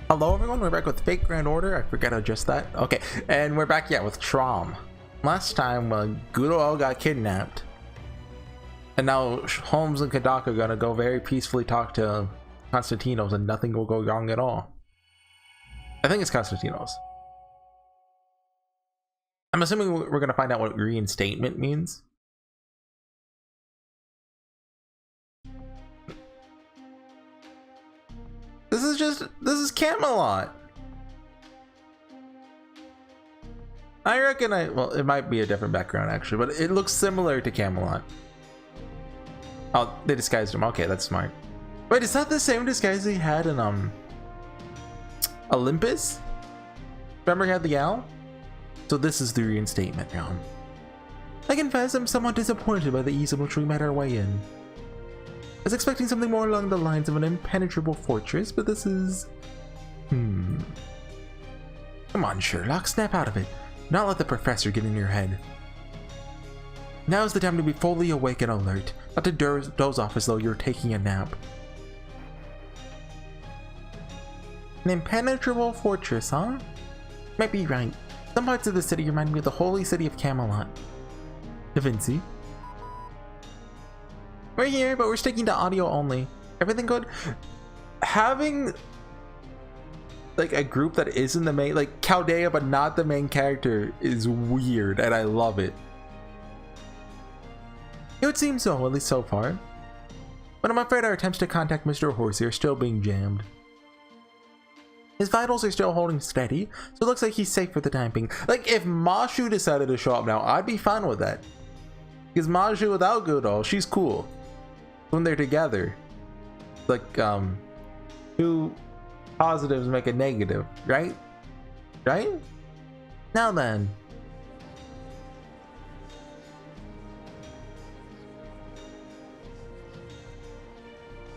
Hello everyone, we're back with Fake Grand Order. I forgot to adjust that. Okay, and we're back, with Traum. Last time, Gudo got kidnapped. And now Holmes and Kadaka are gonna go very peacefully talk to Konstantinos and nothing will go wrong at all. I think it's Konstantinos. I'm assuming we're gonna find out what reinstatement means. This is Camelot. I reckon well, it might be a different background actually, but it looks similar to Camelot. Oh, they disguised him. Okay, that's smart. Wait, is that the same disguise he had in Olympus? Remember he had the owl? So this is the reinstatement round. I confess I'm somewhat disappointed by the ease in which we met our way in. I was expecting something more along the lines of an impenetrable fortress, but this is... Come on, Sherlock, snap out of it. Not let the professor get in your head. Now's the time to be fully awake and alert, not to doze off as though you're taking a nap. An impenetrable fortress, huh? Might be right. Some parts of the city remind me of the holy city of Camelot. Da Vinci. We're here, but we're sticking to audio only. Everything good? Having like a group that isn't the main, like Chaldea but not the main character, is weird and I love it. It would seem so, at least so far. But I'm afraid our attempts to contact Mr. Horsey are still being jammed. His vitals are still holding steady, so it looks like he's safe for the time being. Like, if Mashu decided to show up now, I'd be fine with that. Because Mashu without Goodall, she's cool. When they're together. Like, two positives make a negative, right? Right? Now then.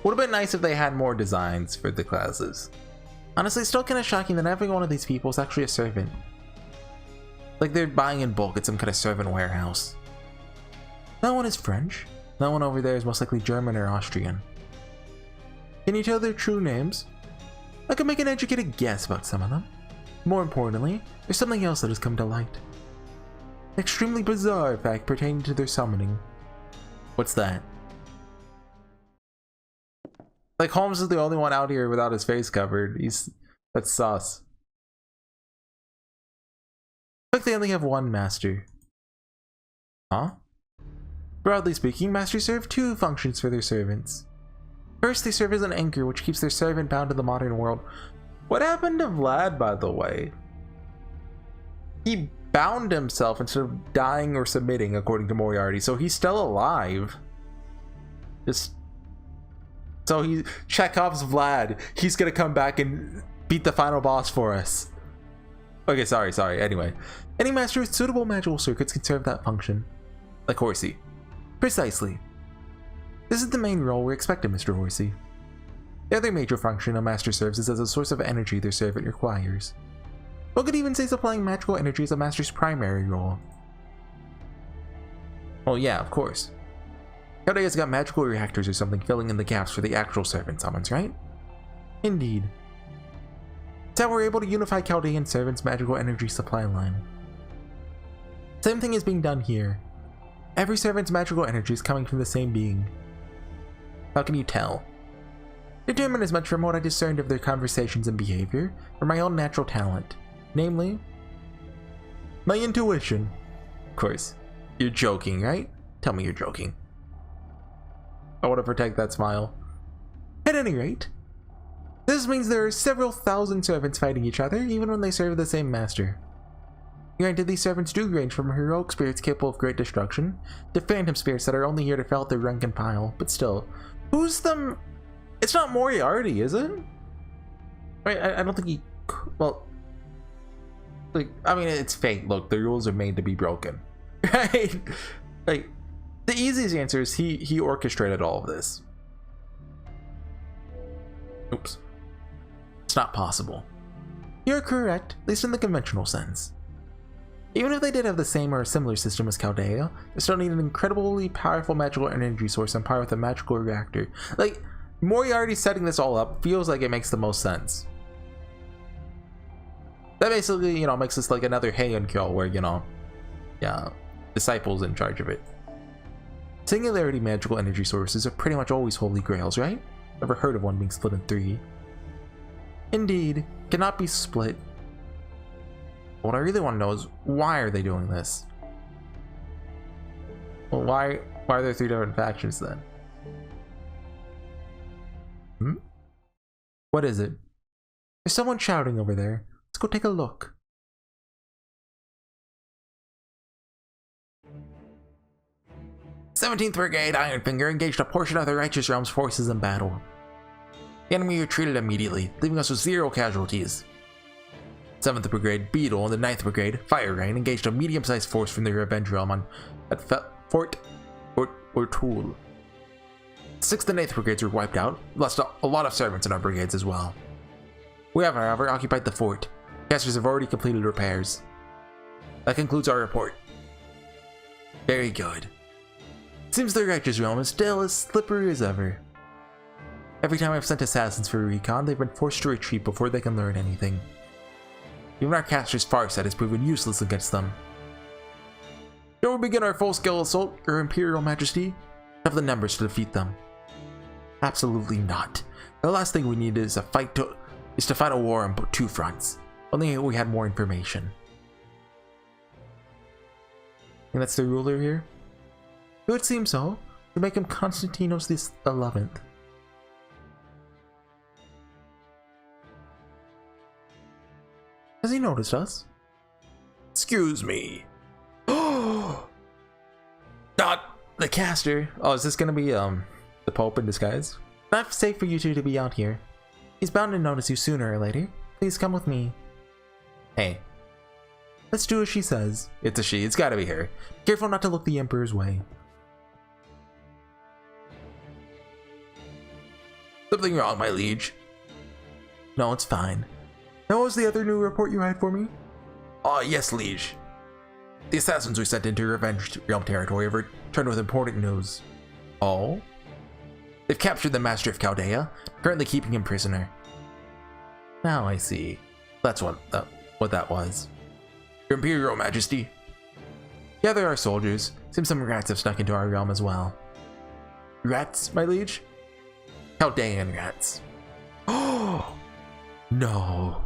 Would have been nice if they had more designs for the classes. Honestly, still kind of shocking that every one of these people is actually a servant. Like they're buying in bulk at some kind of servant warehouse. That one is French. That one over there is most likely German or Austrian. Can you tell their true names? I could make an educated guess about some of them. More importantly, there's something else that has come to light. An extremely bizarre fact pertaining to their summoning. What's that? Like Holmes is the only one out here without his face covered. That's sus. Like they only have one master. Huh? Broadly speaking, masters serve two functions for their servants. First, they serve as an anchor which keeps their servant bound to the modern world. What happened to Vlad, by the way? He bound himself instead of dying or submitting, according to Moriarty, so he's still alive. So Chekhov's Vlad. He's gonna come back and beat the final boss for us. Okay, sorry. Anyway, any master with suitable magical circuits can serve that function. Like Horsey. Precisely. This is the main role we expect of Mr. Horsey. The other major function a master serves is as a source of energy their servant requires. One could even say supplying magical energy is a master's primary role. Well, yeah, of course. Chaldea's got magical reactors or something filling in the gaps for the actual servant summons, right? Indeed. That's how we're able to unify Chaldean servants' magical energy supply line. Same thing is being done here. Every servant's magical energy is coming from the same being. How can you tell? Determine as much from what I discerned of their conversations and behavior, or my own natural talent. Namely, my intuition. Of course. You're joking, right? Tell me you're joking. I want to protect that smile. At any rate, this means there are several thousand servants fighting each other, even when they serve the same master. Granted, these servants do range from heroic spirits capable of great destruction, to phantom spirits that are only here to fill out their rank and pile, but still, who's them? It's not Moriarty, is it? I don't think he... Well, like, I mean, it's fate. Look, the rules are made to be broken. Right? Like, the easiest answer is he orchestrated all of this. Oops. It's not possible. You're correct, at least in the conventional sense. Even if they did have the same or a similar system as Chaldea, they still need an incredibly powerful magical energy source on par with a magical reactor. Like, Moriarty setting this all up feels like it makes the most sense. That basically, makes this like another Heian Kyo where, yeah, Disciple's in charge of it. Singularity magical energy sources are pretty much always holy grails, right? Never heard of one being split in 3. Indeed, cannot be split. What I really want to know is, why are they doing this? Well, why are there 3 different factions then? What is it? There's someone shouting over there. Let's go take a look. "17th Brigade Ironfinger engaged a portion of the Righteous Realm's forces in battle. The enemy retreated immediately, leaving us with 0 casualties. 7th Brigade Beetle and the 9th Brigade Fire Rain engaged a medium-sized force from the Revenge Realm at Fort O'Toole. 6th and 8th Brigades were wiped out, lost a lot of servants in our brigades as well. We have, however, occupied the fort. Casters have already completed repairs. That concludes our report." Very good. Seems the Righteous Realm is still as slippery as ever. Every time I've sent assassins for recon, they've been forced to retreat before they can learn anything. Even our caster's Farsight has proven useless against them. Shall we begin our full-scale assault, Your Imperial Majesty? Have the numbers to defeat them. Absolutely not. The last thing we need is to fight a war on 2 fronts. Only we had more information. And that's the ruler here? It would seem so. To make him Constantinos the 11th. Has he noticed us? Excuse me. Not the caster. Oh, is this gonna be the Pope in disguise? Not safe for you two to be out here. He's bound to notice you sooner or later. Please come with me. Hey. Let's do as she says. It's a she. It's gotta be her. Careful not to look the Emperor's way. Something wrong, my liege? No, it's fine. Now, what was the other new report you had for me? Ah, yes, liege. The assassins we sent into Revenge Realm territory have returned with important news. Oh? They've captured the Master of Chaldea, currently keeping him prisoner. Now I see. That's what that was. Your Imperial Majesty. Gather our soldiers. Seems some rats have snuck into our realm as well. Rats, my liege? Chaldean rats. Oh! No.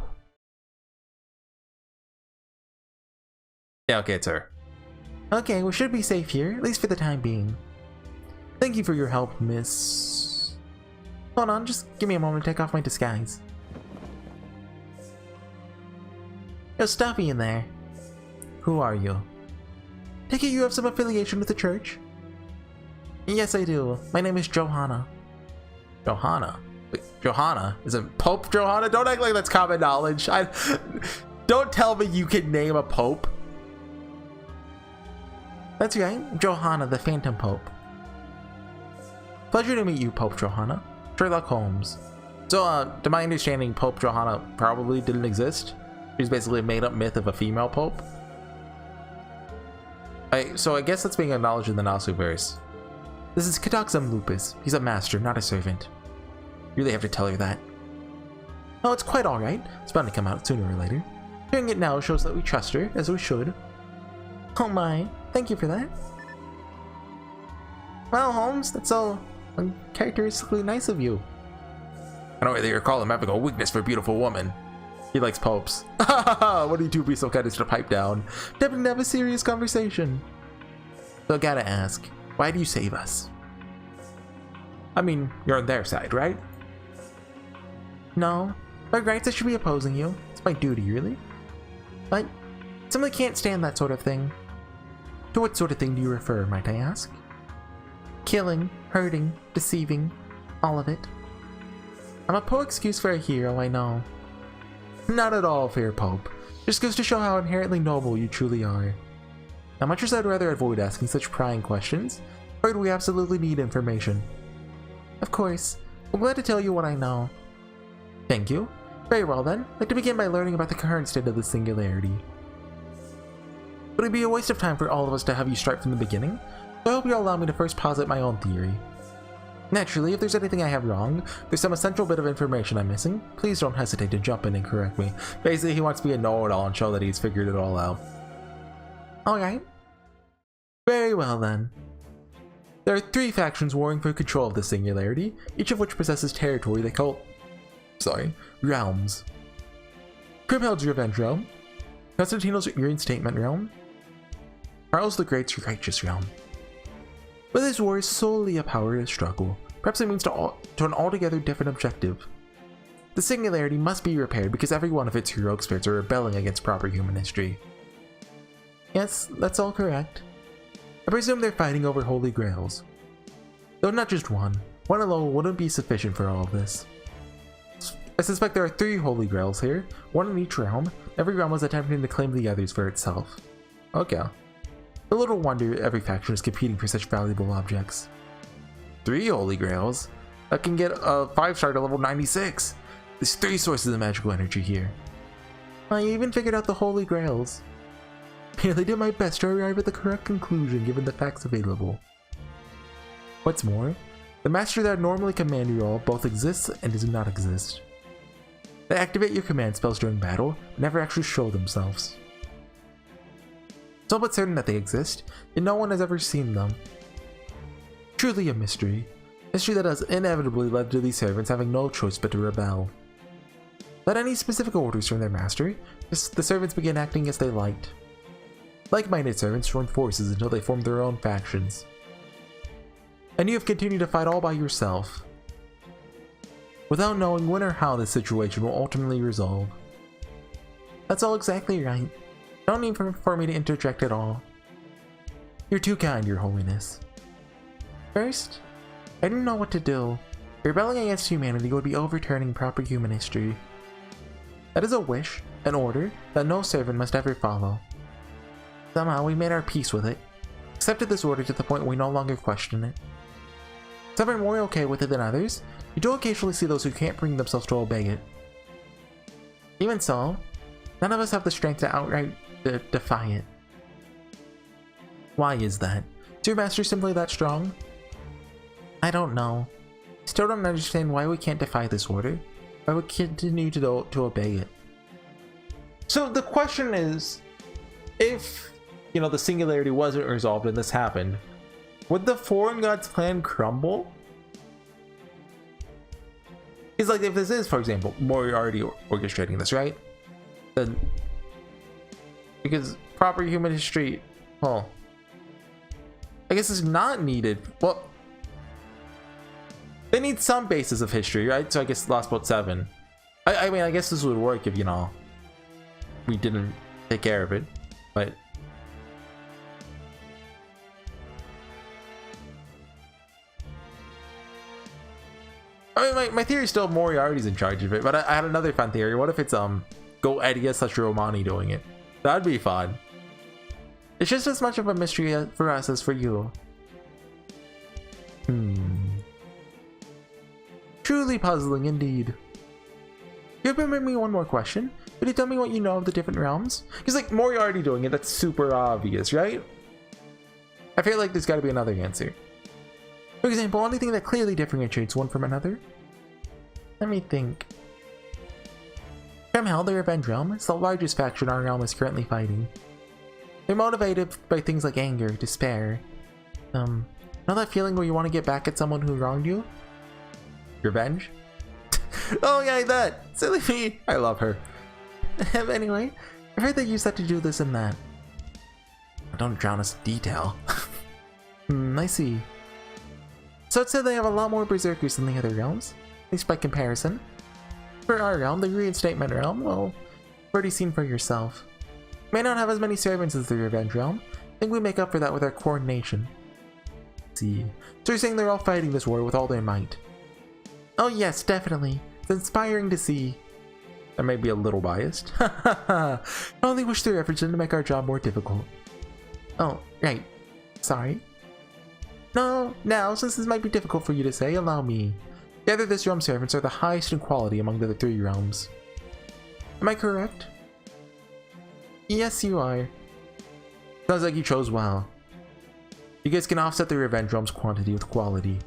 Yeah, okay, it's her. Okay, we should be safe here, at least for the time being. Thank you for your help, miss... Hold on, just give me a moment to take off my disguise. Yo, Stuffy in there. Who are you? Take it you have some affiliation with the church? Yes, I do. My name is Johanna. Johanna? Wait, Johanna? Is it Pope Johanna? Don't act like that's common knowledge. Don't tell me you can name a pope. That's right, Johanna, the Phantom Pope. Pleasure to meet you, Pope Johanna. Sherlock Holmes. So, to my understanding, Pope Johanna probably didn't exist. She's basically a made-up myth of a female pope. So I guess that's being acknowledged in the Nasuverse. This is Kataxum Lupus. He's a master, not a servant. You really have to tell her that. Oh, it's quite alright. It's bound to come out sooner or later. Hearing it now shows that we trust her, as we should. Oh my, thank you for that. Well, Holmes, that's all uncharacteristically nice of you. I don't really recall him having a weakness for a beautiful woman. He likes popes. What do you two be so kind as to pipe down? Tempting to have a serious conversation. So I gotta ask, why do you save us? I mean, you're on their side, right? No, by rights I should be opposing you. It's my duty, really. But simply can't stand that sort of thing. To what sort of thing do you refer, might I ask? Killing, hurting, deceiving, all of it. I'm a poor excuse for a hero, I know. Not at all, fair Pope. Just goes to show how inherently noble you truly are. Now, much as I'd rather avoid asking such prying questions, but we absolutely need information. Of course, I'm glad to tell you what I know. Thank you. Very well then, I'd like to begin by learning about the current state of the singularity. Would it be a waste of time for all of us to have you start from the beginning? So I hope you'll allow me to first posit my own theory. Naturally, if there's anything I have wrong, there's some essential bit of information I'm missing, please don't hesitate to jump in and correct me. Basically, he wants to be a know-it-all and show that he's figured it all out. Alright. Very well then. There are 3 factions warring for control of the singularity, each of which possesses territory they call... realms. Grimhild's Revenge Realm, Constantino's Reinstatement Realm, Charles the Great's Righteous Realm. But this war is solely a power struggle. Perhaps it means to an altogether different objective. The singularity must be repaired because every one of its heroic spirits are rebelling against proper human history. Yes, that's all correct. I presume they're fighting over holy grails. Though not just one. One alone wouldn't be sufficient for all of this. I suspect there are 3 holy grails here, one in each realm. Every realm was attempting to claim the others for itself. Okay. A little wonder every faction is competing for such valuable objects. 3 holy grails? That can get a 5-star to level 96! There's 3 sources of magical energy here. I even figured out the holy grails. Merely did my best to arrive at the correct conclusion given the facts available. What's more, the master that normally command you all both exists and does not exist. They activate your command spells during battle, but never actually show themselves. It's all but certain that they exist, and no one has ever seen them. Truly a mystery. Mystery that has inevitably led to these servants having no choice but to rebel. Without any specific orders from their master, the servants began acting as they liked. Like-minded servants joined forces until they formed their own factions. And you have continued to fight all by yourself, without knowing when or how this situation will ultimately resolve. That's all exactly right. No need for me to interject at all. You're too kind, Your Holiness. First, I didn't know what to do. Rebelling against humanity would be overturning proper human history. That is a wish, an order, that no servant must ever follow. Somehow we made our peace with it, accepted this order to the point where we no longer question it. Some are more okay with it than others. You do occasionally see those who can't bring themselves to obey it. Even so, none of us have the strength to outright defy it. Why is that? Is your master simply that strong? I don't know. I still don't understand why we can't defy this order. Why we continue to obey it. So the question is, if, the singularity wasn't resolved and this happened, would the foreign gods plan crumble? Because like if this is, for example, Moriarty orchestrating this, right? Then, because proper human history, well, I guess it's not needed. Well, they need some basis of history, right? So I guess Lost Boat 7. I mean, I guess this would work if, we didn't take care of it, but... I mean, my theory is still Moriarty's in charge of it, but I had another fun theory. What if it's, Go Edia / Romani doing it? That'd be fun. It's just as much of a mystery for us as for you. Truly puzzling indeed. You remember me one more question? Could you tell me what you know of the different realms? Because like Moriarty doing it, that's super obvious, right? I feel like there's got to be another answer. For example, anything that clearly differentiates one from another? Let me think. Grimhild, the Revenge Realm, is the largest faction our realm is currently fighting. They're motivated by things like anger, despair. Know that feeling where you want to get back at someone who wronged you? Revenge? Oh yeah, that! Silly me! I love her. Anyway, I've heard they use that to do this and that. Don't drown us in detail. I see. So I'd say they have a lot more berserkers than the other realms, at least by comparison. For our realm, the Reinstatement realm, well, you've already seen for yourself. May not have as many servants as the Revenge realm. I think we make up for that with our coordination. Let's see. So you're saying they're all fighting this war with all their might? Oh yes, definitely. It's inspiring to see. I may be a little biased. I only wish their efforts didn't make our job more difficult. Oh, right. Sorry. No, now, since this might be difficult for you to say, allow me. Together, this realm's servants are the highest in quality among the 3 realms. Am I correct? Yes, you are. Sounds like you chose well. You guys can offset the Revenge realm's quantity with quality.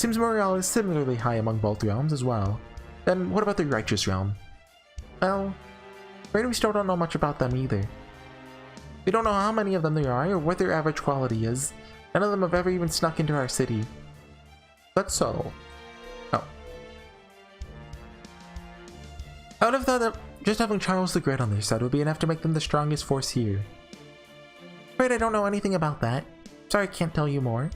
Seems morale is similarly high among both realms as well. Then what about the righteous realm? Well, afraid we still don't know much about them either. We don't know how many of them there are or what their average quality is. None of them have ever even snuck into our city. That's so. Oh. I would have thought that just having Charles the Great on their side would be enough to make them the strongest force here. Afraid I don't know anything about that. Sorry I can't tell you more.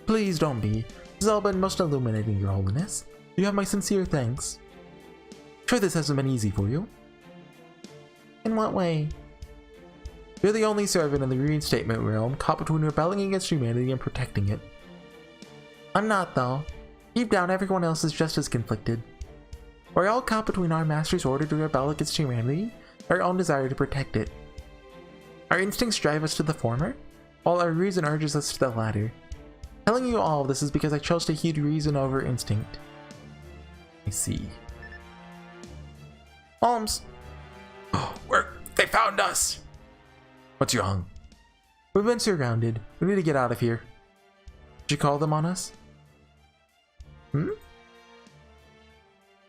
Please don't be. This has all been most illuminating, Your Holiness. You have my sincere thanks. Sure this hasn't been easy for you. In what way? You're the only servant in the Reinstatement realm caught between rebelling against humanity and protecting it. I'm not, though. Deep down, everyone else is just as conflicted. We're all caught between our master's order to rebel against humanity and our own desire to protect it. Our instincts drive us to the former, while our reason urges us to the latter. Telling you all of this is because I chose to heed reason over instinct. I see. Holmes! Oh, they found us! What's wrong? We've been surrounded. We need to get out of here. Did you call them on us?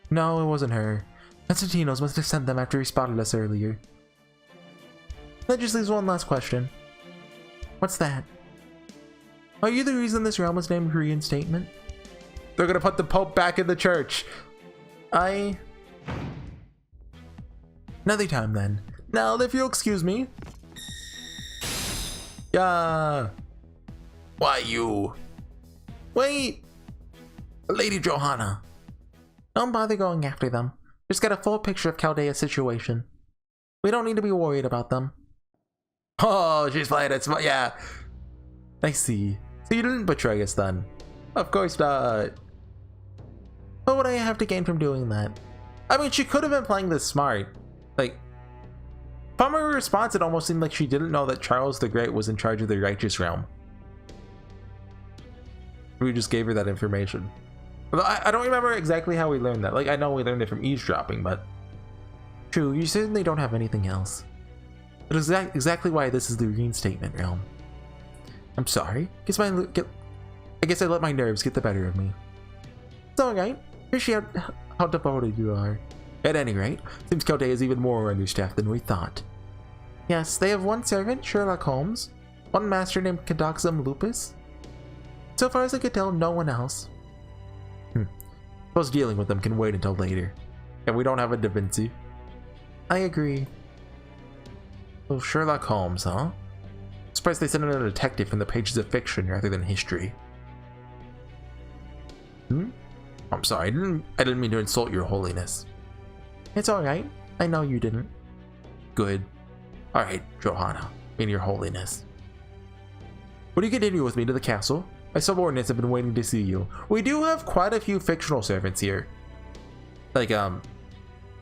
No, it wasn't her. Constantinos must have sent them after he spotted us earlier. That just leaves one last question. What's that? Are you the reason this realm was named Reinstatement? They're gonna put the Pope back in the church. Another time then. Now, if you'll excuse me. Yeah. Why you? Wait. Lady Johanna. Don't bother going after them. Just get a full picture of Chaldea's situation. We don't need to be worried about them. Oh, she's playing it smart. Yeah. I see. So you didn't betray us then? Of course not. What would I have to gain from doing that? I mean, she could have been playing this smart. Like, from her response, it almost seemed like she didn't know that Charles the Great was in charge of the righteous realm. We just gave her that information. I don't remember exactly how we learned that. Like, I know we learned it from eavesdropping, but... True, you certainly don't have anything else. But exactly why this is the Reinstatement realm. I'm sorry. I guess I let my nerves get the better of me. It's alright. Appreciate how devoted you are. At any rate, seems Chaldea is even more understaffed than we thought. Yes, they have one servant, Sherlock Holmes, one master named Cadoxum Lupus. So far as I could tell, no one else. Suppose dealing with them can wait until later. And we don't have a Da Vinci. I agree. Oh, Sherlock Holmes, huh? Surprised they sent in a detective from the pages of fiction rather than history. I'm sorry, I didn't mean to insult your holiness. It's alright. I know you didn't. Good. Alright, Johanna, in your holiness. Would you continue with me to the castle? My subordinates have been waiting to see you. We do have quite a few fictional servants here. Like,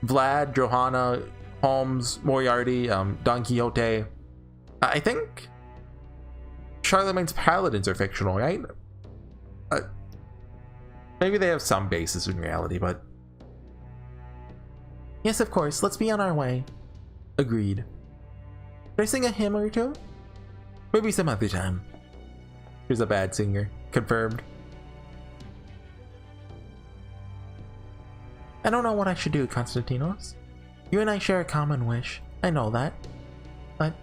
Vlad, Johanna, Holmes, Moriarty, Don Quixote. I think Charlemagne's paladins are fictional, right? Maybe they have some basis in reality, but... Yes, of course. Let's be on our way. Agreed. Should I sing a hymn or two? Maybe some other time. Here's a bad singer. Confirmed. I don't know what I should do, Constantinos. You and I share a common wish. I know that. But,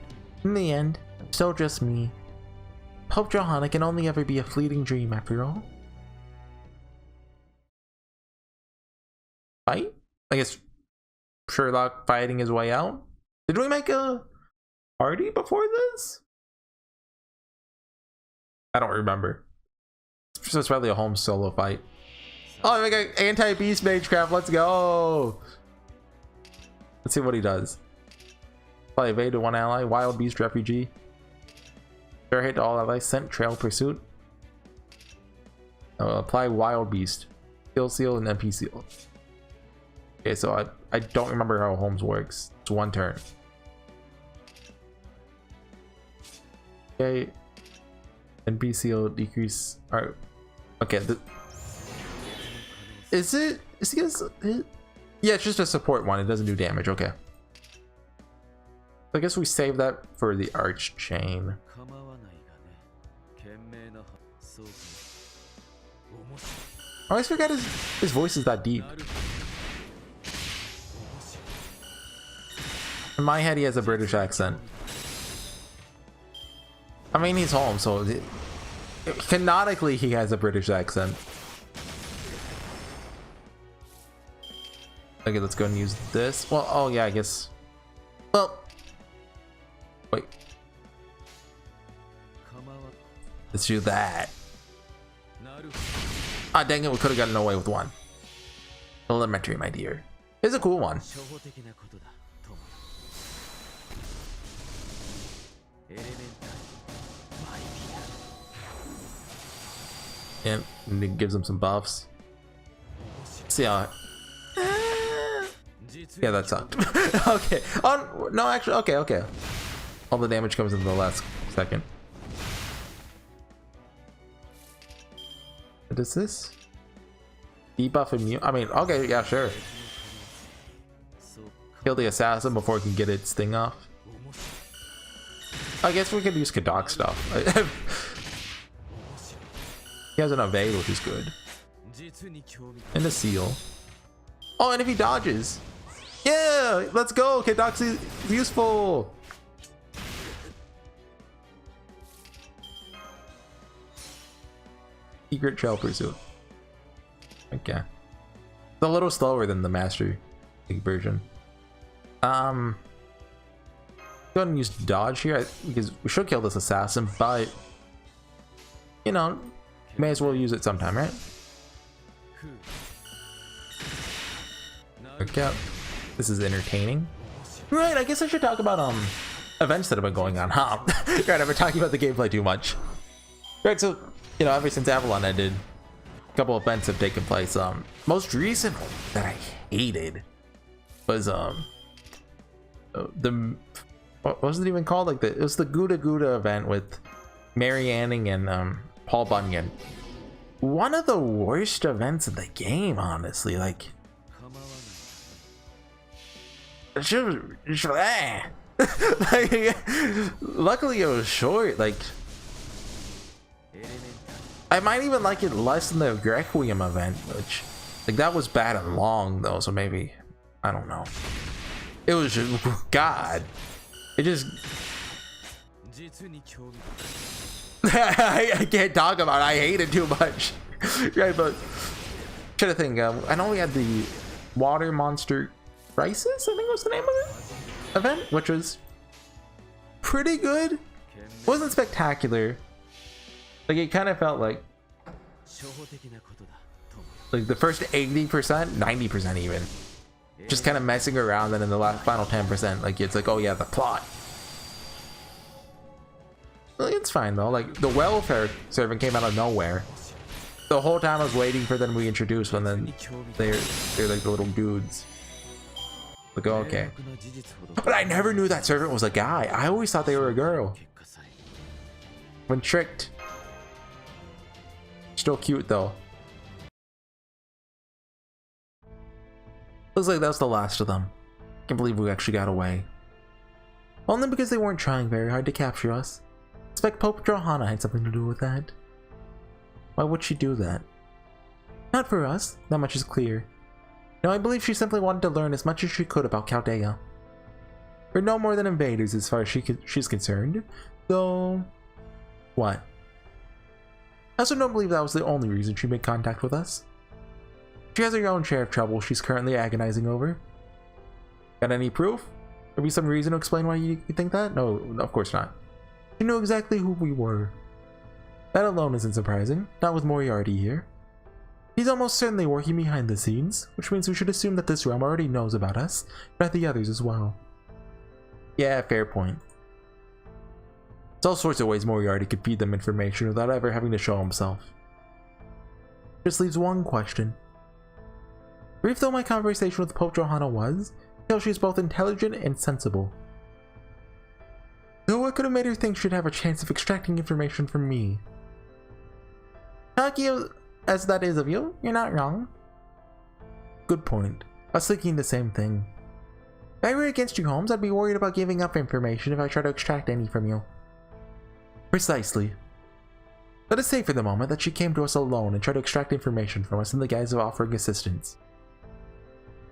in the end, it's still just me. Pope Johanna can only ever be a fleeting dream after all. Fight? I guess Sherlock fighting his way out? Did we make a party before this? I don't remember. So it's probably a home solo fight. Oh, we got anti-beast magecraft. Let's go. Let's see what he does. Apply evade to one ally. Wild beast refugee. Fair hit to all allies. Scent trail pursuit. Apply wild beast. Kill seal and MP seal. Okay, so I don't remember how Holmes works. It's one turn. Okay. NP seal decrease. Alright. Okay. Is it? Yeah, it's just a support one. It doesn't do damage. Okay. I guess we save that for the arch chain. I always forget his voice is that deep. In my head, he has a British accent. I mean, he's home, so canonically he has a British accent. Okay, let's go and use this. Well, oh yeah, I guess. Well, wait. Let's do that. Ah, dang it, we could have gotten away with one. Elementary, my dear. It's a cool one. And it gives him some buffs. See how. Yeah, that sucked. Okay. Oh no, actually, okay. All the damage comes in the last second. What is this? Debuff immune. I mean, okay, yeah, sure. Kill the assassin before it can get its thing off. I guess we could use Kadok stuff. He has an evade, which is good. And a seal. Oh, and if he dodges. Yeah, let's go. Kadok's useful. Secret Trail Pursuit. Okay. It's a little slower than the Master version. Go ahead and use dodge here because we should kill this assassin, but you know, may as well use it sometime, right? Okay. This is entertaining. Right, I guess I should talk about events that have been going on, huh? Right, I've been talking about the gameplay too much. Right, so you know, ever since Avalon ended, a couple of events have taken place. Most recent one that I hated was the what was it even called? Like it was the Gouda Gouda event with Mary Anning and Paul Bunyan. One of the worst events in the game, honestly. Like, like, luckily it was short. Like, I might even like it less than the Requiem event, which, like, that was bad and long though. So maybe, I don't know. It was just, God, it just. I can't talk about it. I hate it too much. Right, but try to think. I know we had the Water Monster Crisis, I think was the name of it, event, which was pretty good. Wasn't spectacular. Like, it kind of felt like the first 80%, 90% even, just kind of messing around, and in the last final 10%, like, it's like, oh yeah, the plot. It's fine though. Like, the welfare servant came out of nowhere. The whole time I was waiting for them to be introduced, and then they're like the little dudes. Like, oh, okay. But I never knew that servant was a guy. I always thought they were a girl. When tricked. Still cute though. Looks like that's the last of them. Can't believe we actually got away. Only because they weren't trying very hard to capture us. I expect Pope Johanna had something to do with that. Why would she do that? Not for us, that much is clear. No, I believe she simply wanted to learn as much as she could about Chaldea. We're no more than invaders as far as she's concerned, though... What? I also don't believe that was the only reason she made contact with us. She has her own share of trouble she's currently agonizing over. Got any proof? Or be some reason to explain why you think that? No, of course not. She knew exactly who we were. That alone isn't surprising, not with Moriarty here. He's almost certainly working behind the scenes, which means we should assume that this realm already knows about us, but the others as well. Yeah, fair point. There's all sorts of ways Moriarty could feed them information without ever having to show himself. Just leaves one question. Brief though my conversation with Pope Johanna was, I feel she's both intelligent and sensible. Though what could have made her think she'd have a chance of extracting information from me? Cocky as that is of you, you're not wrong. Good point. I was thinking the same thing. If I were against you, Holmes, I'd be worried about giving up information if I try to extract any from you. Precisely. Let us say for the moment that she came to us alone and tried to extract information from us in the guise of offering assistance.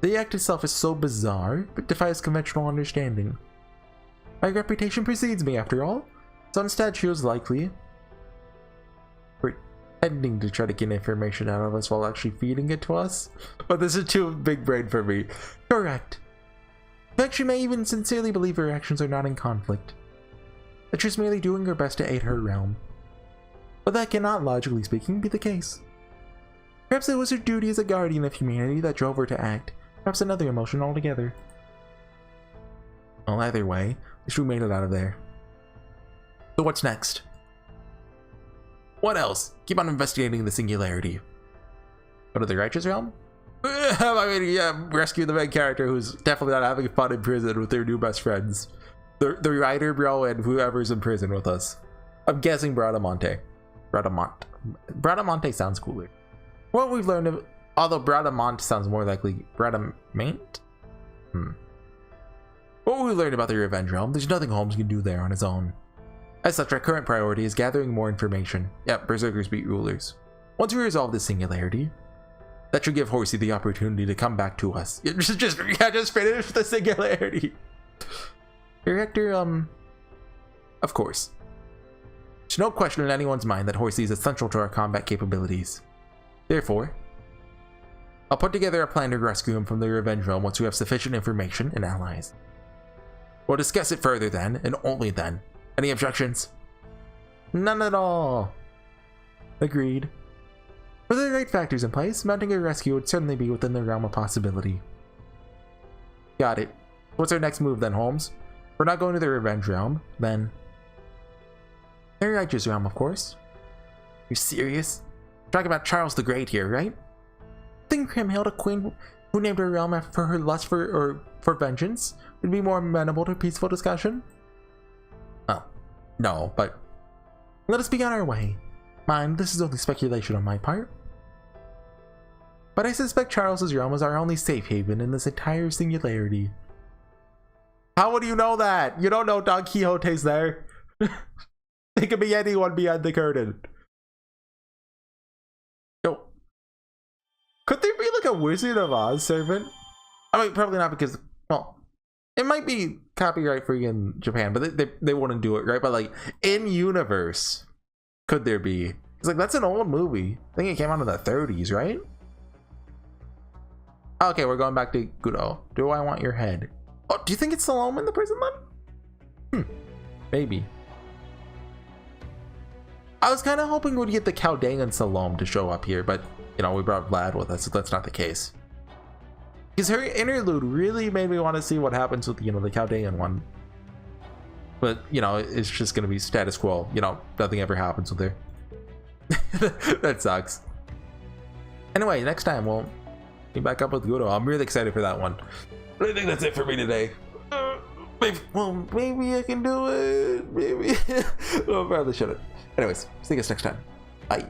The act itself is so bizarre, but defies conventional understanding. My reputation precedes me, after all, so instead she was likely pretending to try to get information out of us while actually feeding it to us. But this is too big brain for me. Correct. In fact, she may even sincerely believe her actions are not in conflict, that she's merely doing her best to aid her realm. But that cannot, logically speaking, be the case. Perhaps it was her duty as a guardian of humanity that drove her to act, perhaps another emotion altogether. Well, either way, at least we made it out of there. So what's next? What else? Keep on investigating the singularity. Go to the righteous realm? I mean, yeah, rescue the main character who's definitely not having fun in prison with their new best friends. The writer, bro, and whoever's in prison with us. I'm guessing Bradamante. Bradamante sounds cooler. What we've learned of, although Bradamante sounds more likely Bradamante? What we learned about the Revenge Realm, there's nothing Holmes can do there on his own. As such, our current priority is gathering more information. Yep, Berserkers beat rulers. Once we resolve this singularity, that should give Horsey the opportunity to come back to us. Just finish the singularity. Director, of course. There's no question in anyone's mind that Horsey is essential to our combat capabilities. Therefore, I'll put together a plan to rescue him from the Revenge Realm once we have sufficient information and allies. We'll discuss it further then, and only then. Any objections? None at all. Agreed. With the right factors in place, mounting a rescue would certainly be within the realm of possibility. Got it. What's our next move then, Holmes? We're not going to the Revenge Realm, then... the Righteous Realm, of course. You serious? We're talking about Charles the Great here, right? Think Kriemhild, a queen who named her realm for her lust for vengeance, would be more amenable to peaceful discussion? Oh, no, but let us be on our way. Mind, this is only speculation on my part. But I suspect Charles's realm is our only safe haven in this entire singularity. How would you know that? You don't know Don Quixote's there. It could be anyone behind the curtain. Yo, could there be like a Wizard of Oz servant? I mean, probably not because, well, it might be copyright free in Japan, but they wouldn't do it, right? But like in universe, could there be? It's like, that's an old movie. I think it came out in the 30s, right? Okay, we're going back to Gudo. Do I want your head? Oh, do you think it's Salome in the prison then? Maybe. I was kind of hoping we'd get the Chaldean Salome to show up here, but you know, we brought Vlad with us, so that's not the case. Because her interlude really made me want to see what happens with, you know, the Chaldean one. But, you know, it's just going to be status quo. You know, nothing ever happens with her. That sucks. Anyway, next time we'll be back up with Gudo. I'm really excited for that one. But I think that's it for me today. Maybe I can do it. Maybe. Well, I probably shouldn't. Anyways, see you guys next time. Bye.